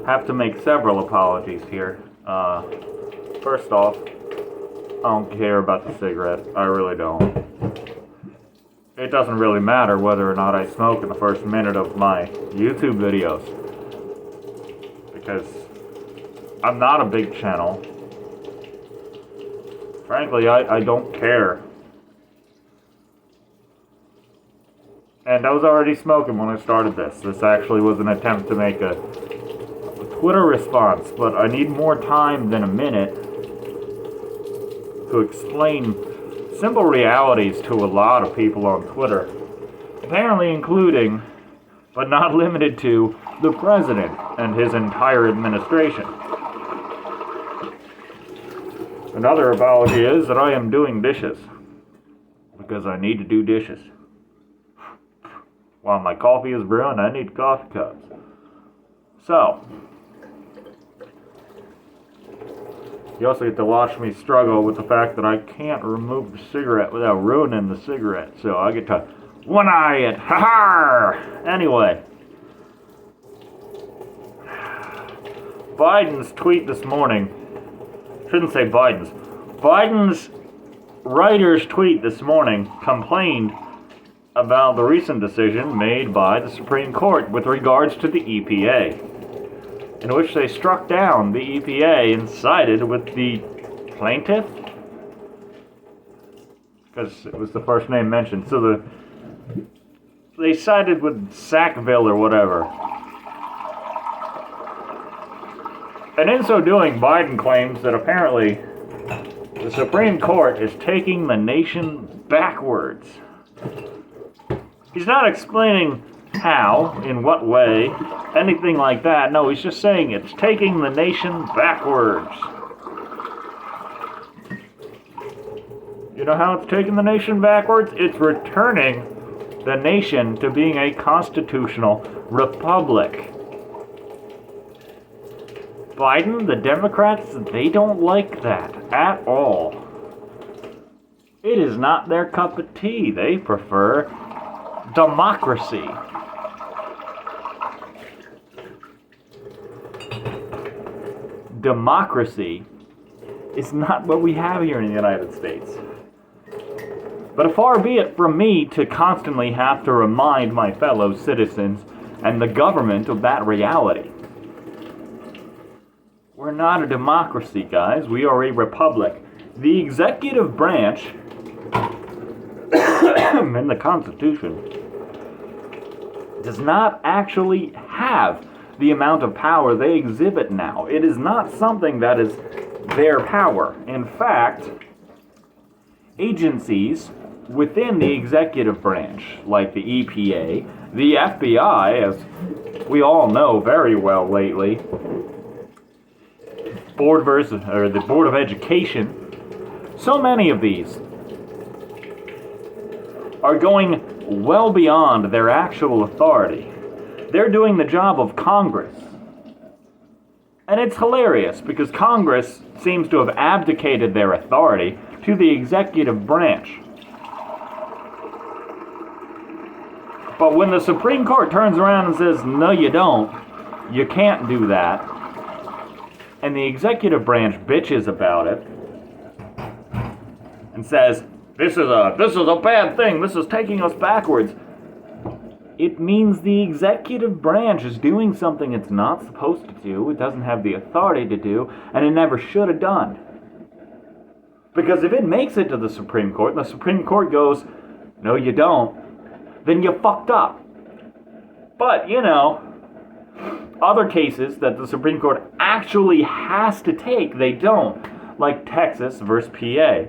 have to make several apologies here. First off, I don't care about the cigarette. I really don't. It doesn't really matter whether or not I smoke in the first minute of my YouTube videos, because I'm not a big channel. Frankly, I don't care. And I was already smoking when I started this. This actually was an attempt to make a Twitter response, but I need more time than a minute to explain simple realities to a lot of people on Twitter. Apparently including, but not limited to, the president and his entire administration. Another apology is that I am doing dishes, because I need to do dishes. While my coffee is brewing, I need coffee cups. So, you also get to watch me struggle with the fact that I can't remove the cigarette without ruining the cigarette. So I get to one-eye it. Ha-ha! Anyway. Biden's tweet this morning. Shouldn't say Biden's. Biden's writer's tweet this morning complained about the recent decision made by the Supreme Court with regards to the EPA, in which they struck down the EPA and sided with the plaintiff, because it was the first name mentioned. So they sided with Sackville or whatever. And in so doing, Biden claims that apparently the Supreme Court is taking the nation backwards. He's not explaining how, in what way, anything like that. No, he's just saying it's taking the nation backwards. You know how it's taking the nation backwards? It's returning the nation to being a constitutional republic. Biden, the Democrats, they don't like that at all. It is not their cup of tea. They prefer democracy. Democracy is not what we have here in the United States. But far be it from me to constantly have to remind my fellow citizens and the government of that reality. We're not a democracy, guys. We are a republic. The executive branch in the Constitution does not actually have the amount of power they exhibit now. It is not something that is their power. In fact, agencies within the executive branch, like the EPA, the FBI, as we all know very well lately, the Board of Education, so many of these are going well beyond their actual authority. They're doing the job of Congress. And it's hilarious because Congress seems to have abdicated their authority to the executive branch. But when the Supreme Court turns around and says, no you don't, you can't do that, and the executive branch bitches about it and says, this is a bad thing, this is taking us backwards, it means the executive branch is doing something it's not supposed to do, it doesn't have the authority to do, and it never should have done. Because if it makes it to the Supreme Court, and the Supreme Court goes, no you don't, then you fucked up. But, you know, other cases that the Supreme Court actually has to take, they don't. Like Texas versus PA,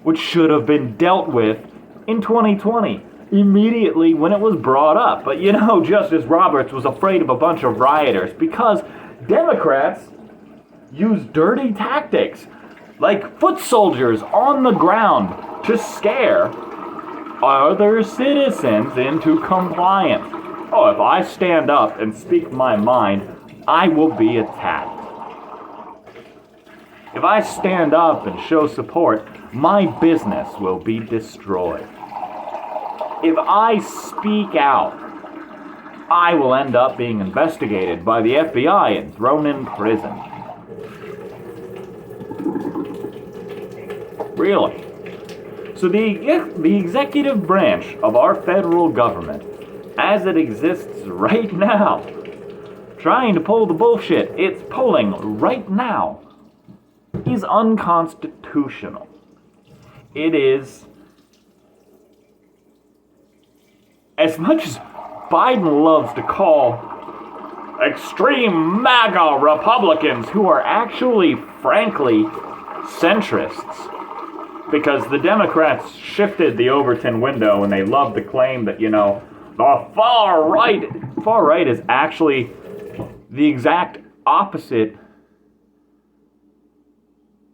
which should have been dealt with in 2020, immediately when it was brought up. But you know, Justice Roberts was afraid of a bunch of rioters because Democrats use dirty tactics, like foot soldiers on the ground, to scare other citizens into compliance. Oh, if I stand up and speak my mind, I will be attacked. If I stand up and show support, my business will be destroyed. If I speak out I will end up being investigated by the FBI and thrown in prison. Really? So the executive branch of our federal government, as it exists right now, trying to pull the bullshit it's pulling right now, is unconstitutional. It is, as much as Biden loves to call extreme MAGA Republicans, who are actually, frankly, centrists, because the Democrats shifted the Overton window and they love to claim that, the far right is actually the exact opposite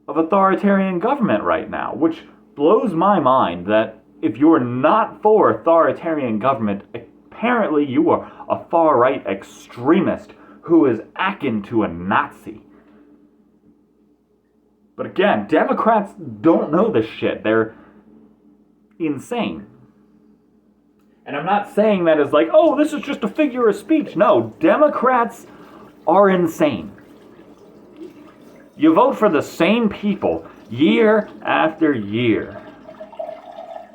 of authoritarian government right now, which blows my mind that if you're not for authoritarian government, apparently you are a far-right extremist who is akin to a Nazi. But again, Democrats don't know this shit. They're insane. And I'm not saying that as like, oh, this is just a figure of speech. No, Democrats are insane. You vote for the same people year after year.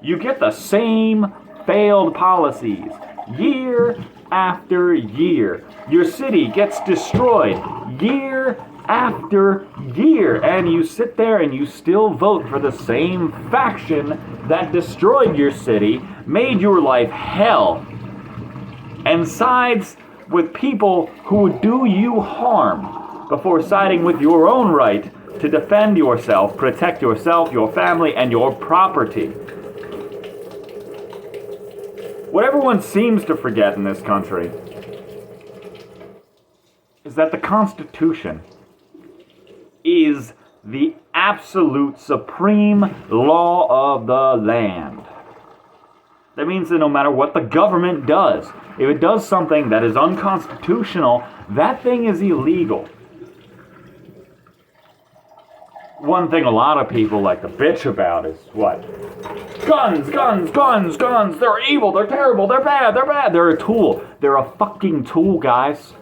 You get the same failed policies year after year. Your city gets destroyed year after year. And you sit there and you still vote for the same faction that destroyed your city, made your life hell, and sides with people who would do you harm before siding with your own right to defend yourself, protect yourself, your family, and your property. What everyone seems to forget in this country is that the Constitution is the absolute supreme law of the land. That means that no matter what the government does, if it does something that is unconstitutional, that thing is illegal. One thing a lot of people like to bitch about is what? Guns, guns, guns, guns. They're evil, they're terrible, they're bad, they're bad. They're a tool. They're a fucking tool, guys.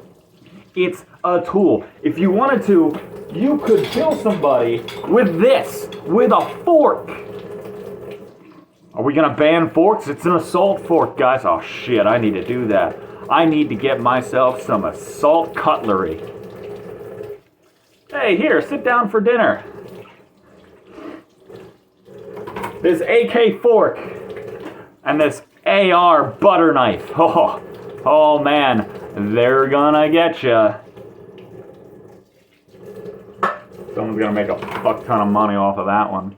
It's a tool. If you wanted to, you could kill somebody with this, with a fork. Are we gonna ban forks? It's an assault fork, guys. Oh shit, I need to do that. I need to get myself some assault cutlery. Hey, here, sit down for dinner. This AK fork and this AR butter knife. Oh man, they're gonna get ya. Someone's gonna make a fuck ton of money off of that one.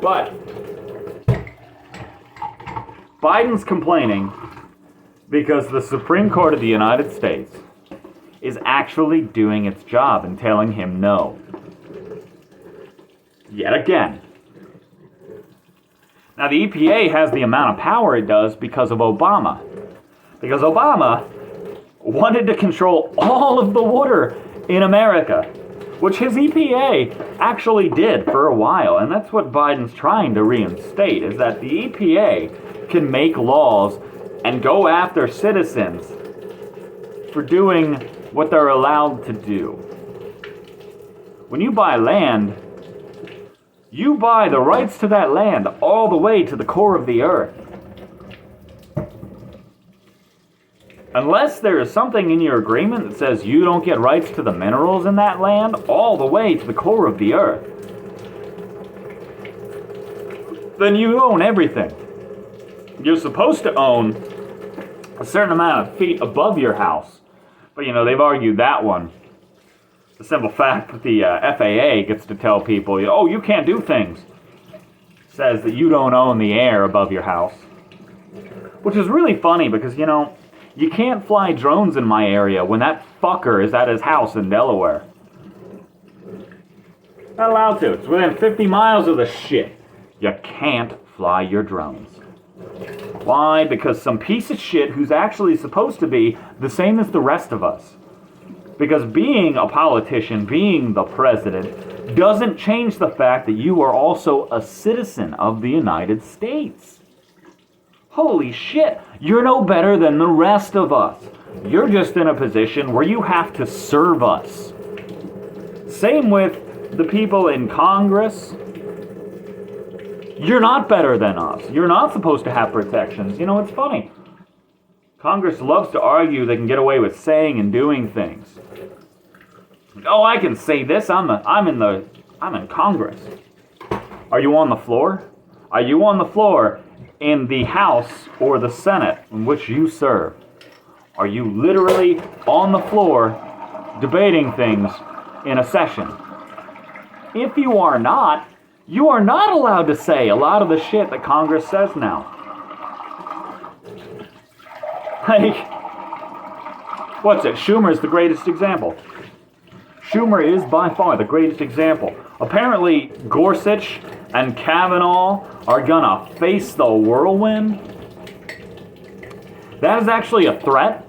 But Biden's complaining because the Supreme Court of the United States is actually doing its job and telling him no. Yet again. Now, the EPA has the amount of power it does because of Obama. Because Obama wanted to control all of the water in America, which his EPA actually did for a while. And that's what Biden's trying to reinstate, is that the EPA can make laws and go after citizens for doing what they're allowed to do. When you buy land, you buy the rights to that land all the way to the core of the earth. Unless there is something in your agreement that says you don't get rights to the minerals in that land all the way to the core of the earth, then you own everything. You're supposed to own a certain amount of feet above your house. But, they've argued that one. The simple fact that the FAA gets to tell people, oh, you can't do things, says that you don't own the air above your house. Which is really funny because, you can't fly drones in my area when that fucker is at his house in Delaware. Not allowed to. It's within 50 miles of the shit. You can't fly your drones. Why? Because some piece of shit who's actually supposed to be the same as the rest of us. Because being a politician, being the president, doesn't change the fact that you are also a citizen of the United States. Holy shit, you're no better than the rest of us. You're just in a position where you have to serve us. Same with the people in Congress. You're not better than us. You're not supposed to have protections. You know, it's funny. Congress loves to argue they can get away with saying and doing things. Oh, I can say this. I'm in Congress. Are you on the floor? Are you on the floor in the House or the Senate in which you serve? Are you literally on the floor debating things in a session? If you are not allowed to say a lot of the shit that Congress says now. Like, what's it? Schumer's the greatest example. Schumer is by far the greatest example. Apparently, Gorsuch and Kavanaugh are gonna face the whirlwind. That is actually a threat.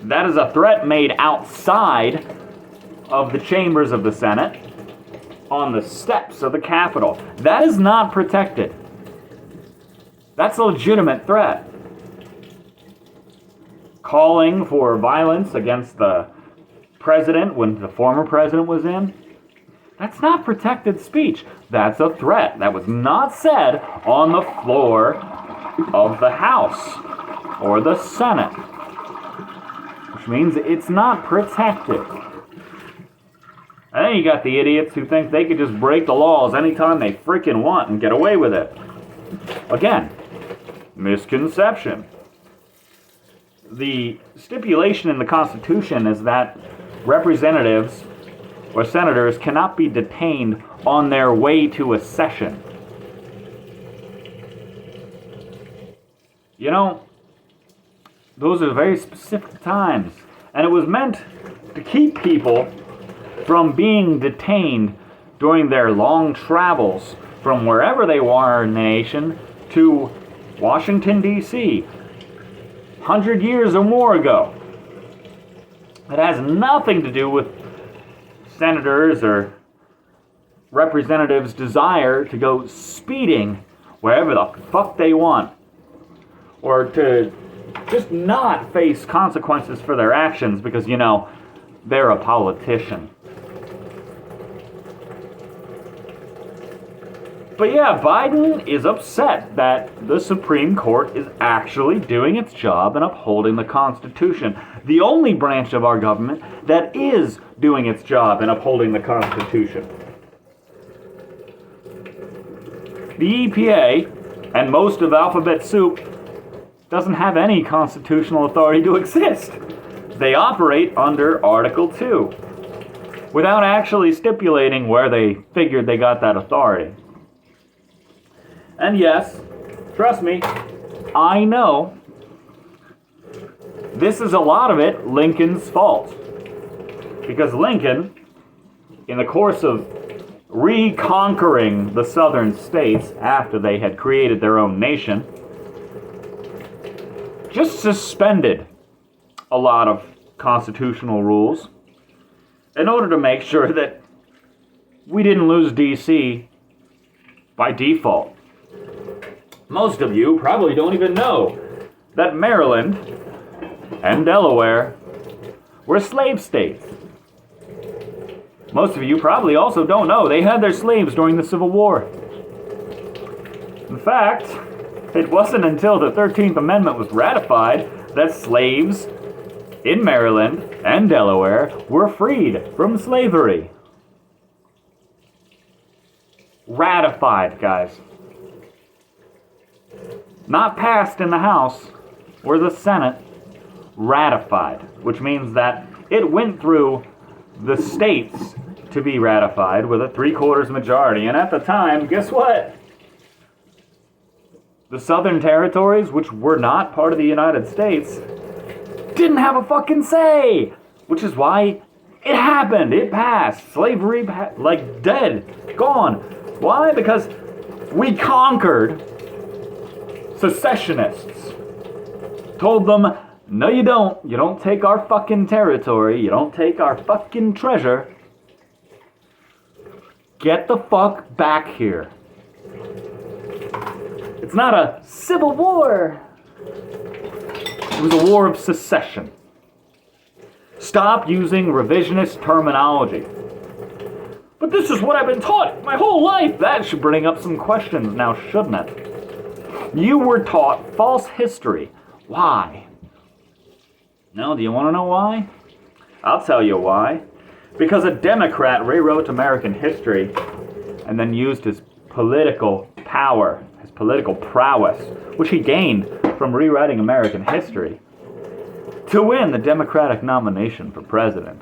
That is a threat made outside of the chambers of the Senate, on the steps of the Capitol. That is not protected. That's a legitimate threat. Calling for violence against the president when the former president was in, that's not protected speech. That's a threat. That was not said on the floor of the House or the Senate, which means it's not protected. And then you got the idiots who think they could just break the laws anytime they freaking want and get away with it. Again, misconception. The stipulation in the Constitution is that representatives or senators cannot be detained on their way to a session. You know, those are very specific times. And it was meant to keep people from being detained during their long travels from wherever they were in the nation to Washington, D.C. 100 years or more ago. It has nothing to do with senators or representatives' desire to go speeding wherever the fuck they want, or to just not face consequences for their actions because, you know, they're a politician. But yeah, Biden is upset that the Supreme Court is actually doing its job and upholding the Constitution. The only branch of our government that is doing its job and upholding the Constitution. The EPA and most of alphabet soup doesn't have any constitutional authority to exist. They operate under Article 2 without actually stipulating where they figured they got that authority. And yes, trust me, I know this is a lot of it Lincoln's fault. Because Lincoln, in the course of reconquering the southern states after they had created their own nation, just suspended a lot of constitutional rules in order to make sure that we didn't lose D.C. by default. Most of you probably don't even know that Maryland and Delaware were slave states. Most of you probably also don't know they had their slaves during the Civil War. In fact, it wasn't until the 13th Amendment was ratified that slaves in Maryland and Delaware were freed from slavery. Ratified, guys. Not passed in the House or the Senate, ratified, which means that it went through the states to be ratified with a 3/4 majority. And at the time, guess what? The Southern Territories, which were not part of the United States, didn't have a fucking say, which is why it happened. It passed. Slavery, like dead, gone. Why? Because we conquered secessionists. Told them, no you don't. You don't take our fucking territory. You don't take our fucking treasure. Get the fuck back here. It's not a civil war. It was a war of secession. Stop using revisionist terminology. But this is what I've been taught my whole life. That should bring up some questions now, shouldn't it? You were taught false history. Why? No, do you want to know why? I'll tell you why. Because a Democrat rewrote American history and then used his political power, his political prowess, which he gained from rewriting American history, to win the Democratic nomination for president.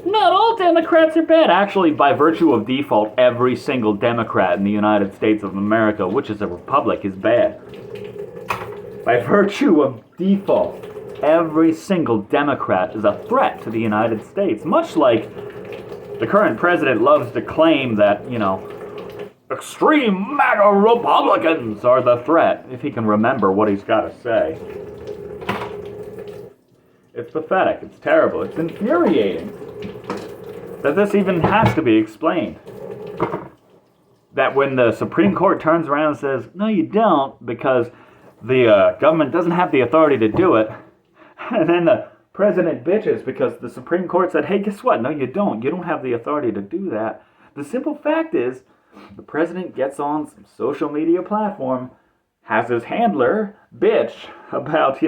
Not all Democrats are bad. Actually, by virtue of default, every single Democrat in the United States of America, which is a republic, is bad. By virtue of default, every single Democrat is a threat to the United States. Much like the current president loves to claim that, extreme MAGA Republicans are the threat, if he can remember what he's got to say. It's pathetic. It's terrible. It's infuriating that this even has to be explained. That when the Supreme Court turns around and says, no, you don't, because the government doesn't have the authority to do it, and then the president bitches because the Supreme Court said, hey, guess what? No, you don't. You don't have the authority to do that. The simple fact is, the president gets on some social media platform, has his handler bitch about,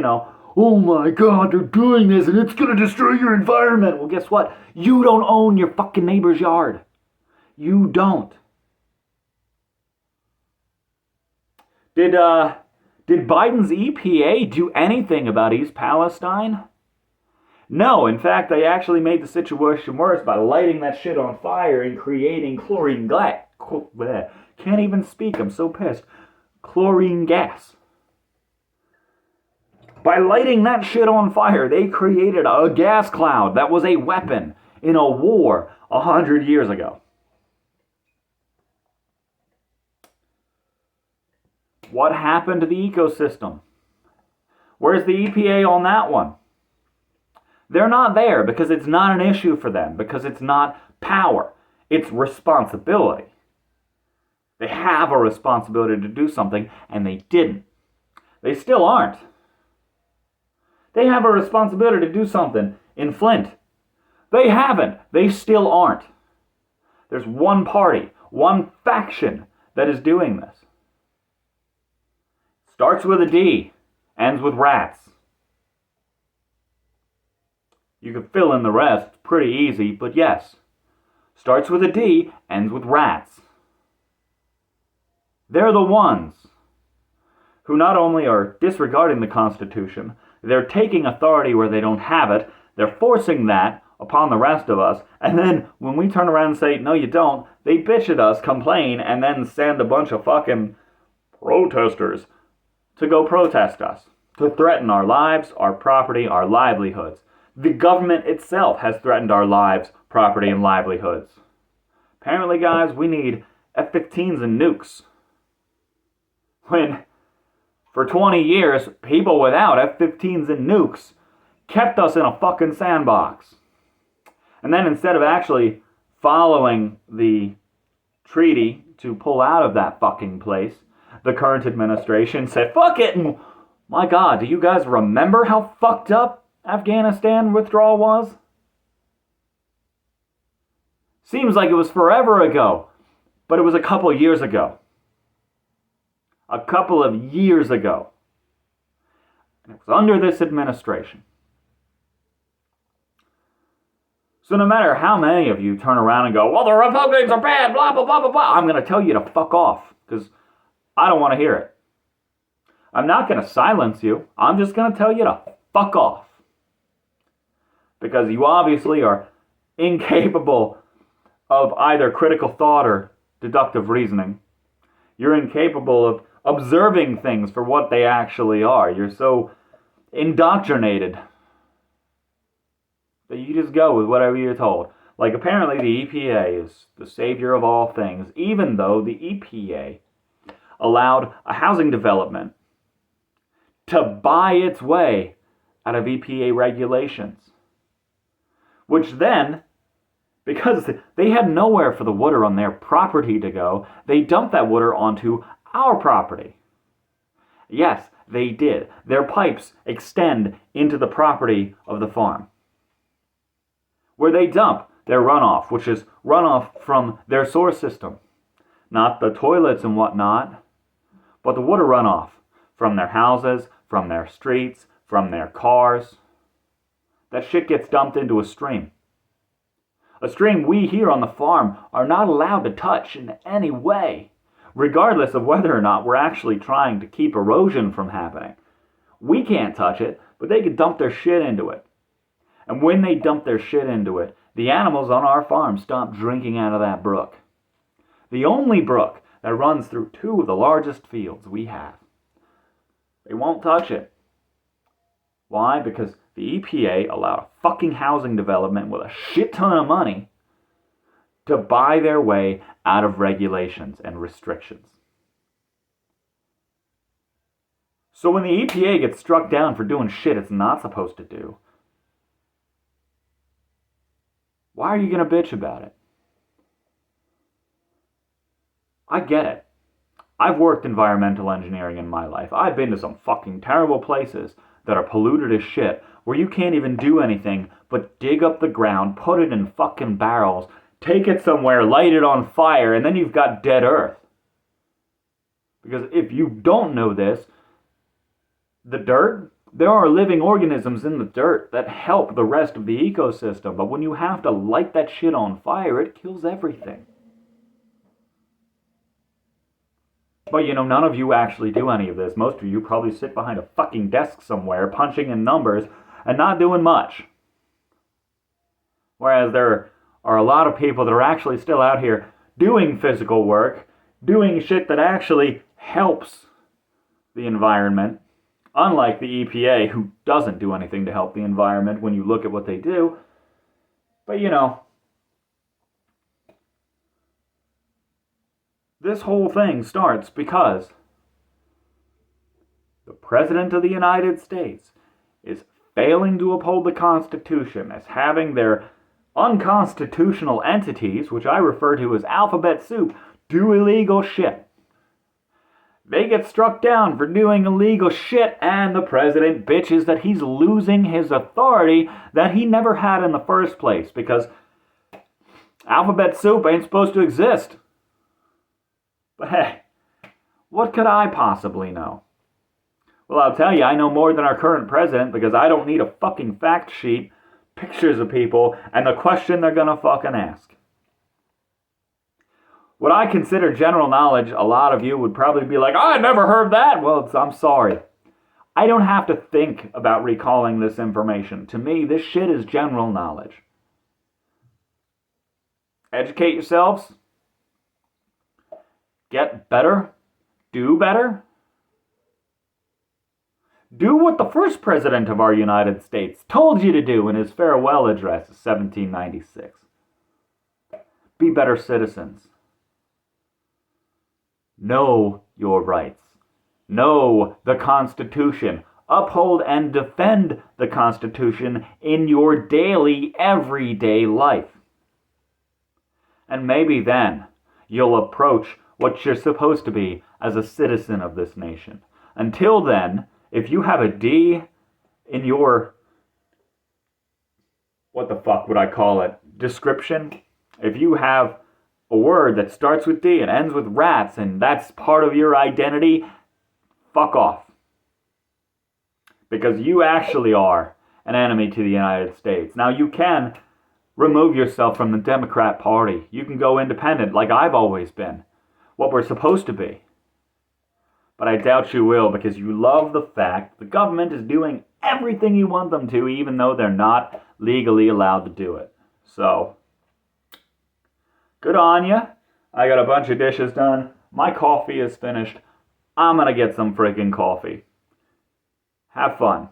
oh my God, they're doing this and it's going to destroy your environment. Well, guess what? You don't own your fucking neighbor's yard. You don't. Did Biden's EPA do anything about East Palestine? No, in fact, they actually made the situation worse by lighting that shit on fire and creating chlorine gas. Can't even speak, I'm so pissed. Chlorine gas. By lighting that shit on fire, they created a gas cloud that was a weapon in a war 100 years ago. What happened to the ecosystem? Where's the EPA on that one? They're not there because it's not an issue for them, because it's not power, it's responsibility. They have a responsibility to do something, and they didn't. They still aren't. They have a responsibility to do something in Flint. They haven't. They still aren't. There's one party, one faction that is doing this. Starts with a D, ends with rats. You can fill in the rest, it's pretty easy, but yes. Starts with a D, ends with rats. They're the ones who not only are disregarding the Constitution, they're taking authority where they don't have it, they're forcing that upon the rest of us, and then when we turn around and say, no you don't, they bitch at us, complain, and then send a bunch of fucking protesters to go protest us, to threaten our lives, our property, our livelihoods. The government itself has threatened our lives, property, and livelihoods. Apparently, guys, we need F-15s and nukes. When, for 20 years, people without F-15s and nukes kept us in a fucking sandbox. And then instead of actually following the treaty to pull out of that fucking place, the current administration said, fuck it! And my God, do you guys remember how fucked up Afghanistan withdrawal was? Seems like it was forever ago, but it was a couple years ago. A couple of years ago. And it was under this administration. So no matter how many of you turn around and go, well, the Republicans are bad, blah, blah, blah, blah, blah, I'm going to tell you to fuck off, because I don't want to hear it. I'm not going to silence you. I'm just going to tell you to fuck off. Because you obviously are incapable of either critical thought or deductive reasoning. You're incapable of observing things for what they actually are. You're so indoctrinated that you just go with whatever you're told. Like, apparently the EPA is the savior of all things, even though the EPA allowed a housing development to buy its way out of EPA regulations, which then Because they had nowhere for the water on their property to go, they dumped that water onto our property. Yes, they did. Their pipes extend into the property of the farm, where they dump their runoff, which is runoff from their sewer system. Not the toilets and whatnot, but the water runoff from their houses, from their streets, from their cars. That shit gets dumped into a stream. A stream we here on the farm are not allowed to touch in any way, regardless of whether or not we're actually trying to keep erosion from happening. We can't touch it, but they can dump their shit into it. And when they dump their shit into it, the animals on our farm stop drinking out of that brook. The only brook that runs through two of the largest fields we have. They won't touch it. Why? Because the EPA allowed a fucking housing development with a shit ton of money to buy their way out of regulations and restrictions. So when the EPA gets struck down for doing shit it's not supposed to do, why are you going to bitch about it? I get it. I've worked environmental engineering in my life. I've been to some fucking terrible places that are polluted as shit, where you can't even do anything but dig up the ground, put it in fucking barrels, take it somewhere, light it on fire, and then you've got dead earth. Because if you don't know this, the dirt, there are living organisms in the dirt that help the rest of the ecosystem, but when you have to light that shit on fire, it kills everything. But none of you actually do any of this. Most of you probably sit behind a fucking desk somewhere, punching in numbers, and not doing much. Whereas there are a lot of people that are actually still out here doing physical work, doing shit that actually helps the environment, unlike the EPA, who doesn't do anything to help the environment when you look at what they do. But this whole thing starts because the President of the United States is failing to uphold the Constitution, as having their unconstitutional entities, which I refer to as alphabet soup, do illegal shit. They get struck down for doing illegal shit, and the President bitches that he's losing his authority that he never had in the first place, because alphabet soup ain't supposed to exist. But hey, what could I possibly know? Well, I'll tell you, I know more than our current president, because I don't need a fucking fact sheet, pictures of people, and the question they're gonna fucking ask. What I consider general knowledge, a lot of you would probably be like, I never heard that. Well, I'm sorry. I don't have to think about recalling this information. To me, this shit is general knowledge. Educate yourselves. Get better. Do better. Do what the first president of our United States told you to do in his farewell address of 1796. Be better citizens. Know your rights. Know the Constitution. Uphold and defend the Constitution in your daily, everyday life. And maybe then you'll approach what you're supposed to be as a citizen of this nation. Until then, if you have a D in your, what the fuck would I call it, description, if you have a word that starts with D and ends with rats and that's part of your identity, fuck off. Because you actually are an enemy to the United States. Now you can remove yourself from the Democrat Party. You can go independent like I've always been. What we're supposed to be. But I doubt you will, because you love the fact the government is doing everything you want them to, even though they're not legally allowed to do it. So, good on ya. I got a bunch of dishes done. My coffee is finished. I'm gonna get some freaking coffee. Have fun.